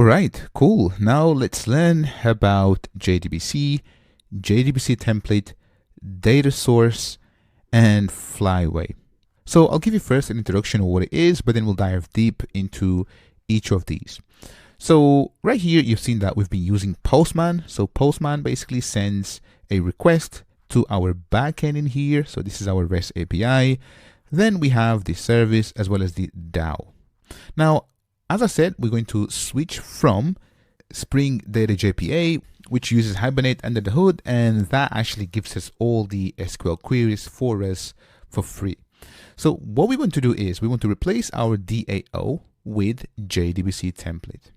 All right, cool. Now let's learn about JDBC, JDBC template, data source, and Flyway. So I'll give you first an introduction of what it is, but then we'll dive deep into each of these. So right here, you've seen that we've been using Postman. So Postman basically sends a request to our backend in here. So this is our REST API. Then we have the service as well as the DAO. Now, as I said, we're going to switch from Spring Data JPA, which uses Hibernate under the hood, and that actually gives us all the SQL queries for us for free. So what we want to do is we want to replace our DAO with JDBC template.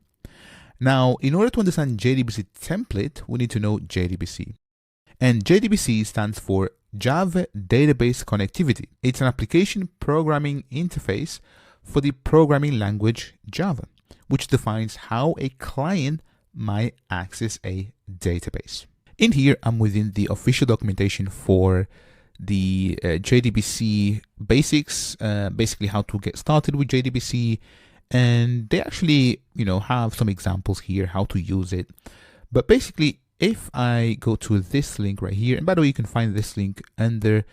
Now, in order to understand JDBC template, we need to know JDBC. And JDBC stands for Java Database Connectivity. It's an application programming interface for the programming language Java, which defines how a client might access a database. In here, I'm within the official documentation for the JDBC basics, basically how to get started with JDBC. And they actually, have some examples here, how to use it. But basically, if I go to this link right here, and by the way, you can find this link under the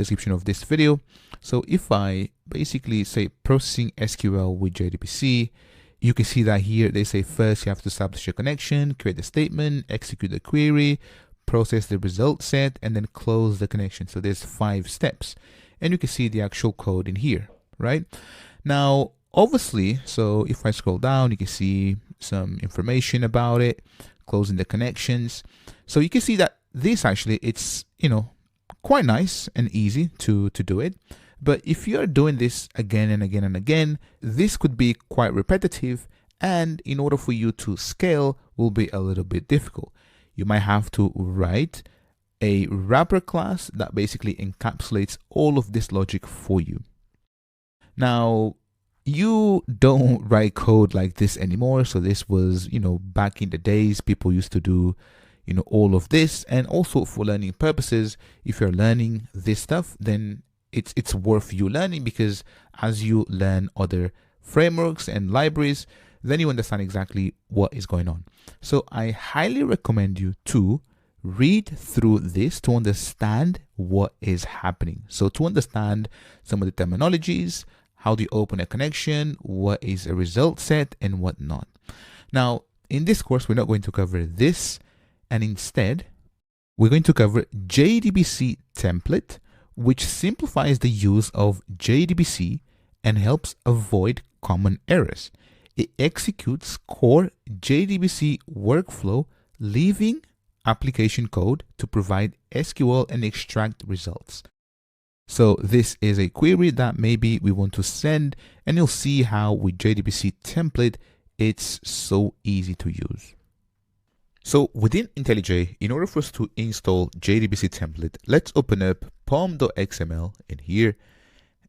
description of this video. So if I basically say processing SQL with JDBC, you can see that here they say first you have to establish a connection, create a statement, execute the query, process the result set, and then close the connection. So there's 5 steps, and you can see the actual code in here, right? Now, obviously, so if I scroll down, you can see some information about it, closing the connections. So you can see that this actually, it's, quite nice and easy to do it. But if you're doing this again and again and again, this could be quite repetitive, and in order for you to scale will be a little bit difficult. You might have to write a wrapper class that basically encapsulates all of this logic for you. Now, you don't write code like this anymore. So this was, back in the days, people used to do, all of this. And also for learning purposes, if you're learning this stuff, then it's worth you learning, because as you learn other frameworks and libraries, then you understand exactly what is going on. So I highly recommend you to read through this to understand what is happening. So to understand some of the terminologies, how do you open a connection, what is a result set, and whatnot. Now, in this course, we're not going to cover this, and instead, we're going to cover JDBC template, which simplifies the use of JDBC and helps avoid common errors. It executes core JDBC workflow, leaving application code to provide SQL and extract results. So this is a query that maybe we want to send, and you'll see how with JDBC template, it's so easy to use. So within IntelliJ, in order for us to install JDBC template, let's open up pom.xml in here.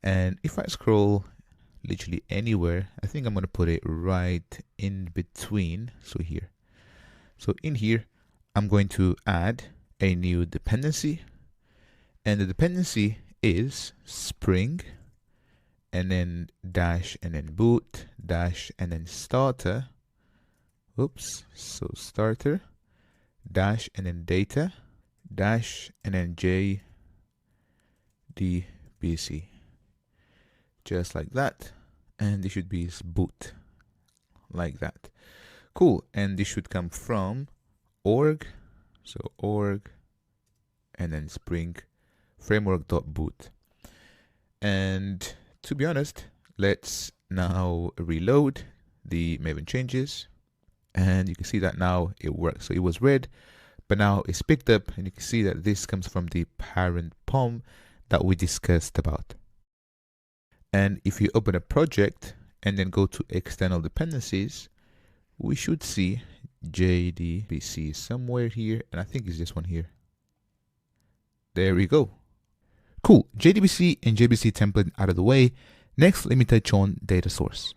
And if I scroll literally anywhere, I think I'm going to put it right in between. So here. So in here, I'm going to add a new dependency, and the dependency is spring, and then dash, and then boot, dash, and then starter. Oops, so starter, dash, and then data, dash, and then JDBC. Just like that. And this should be boot, like that. Cool, and this should come from org, so org, and then spring framework.boot. And to be honest, let's now reload the Maven changes, and you can see that now it works. So it was red, but now it's picked up, and you can see that this comes from the parent POM that we discussed about. And if you open a project and then go to external dependencies, we should see JDBC somewhere here, and I think it's this one here. There we go. Cool, JDBC and JDBC template out of the way. Next, let me touch on data source.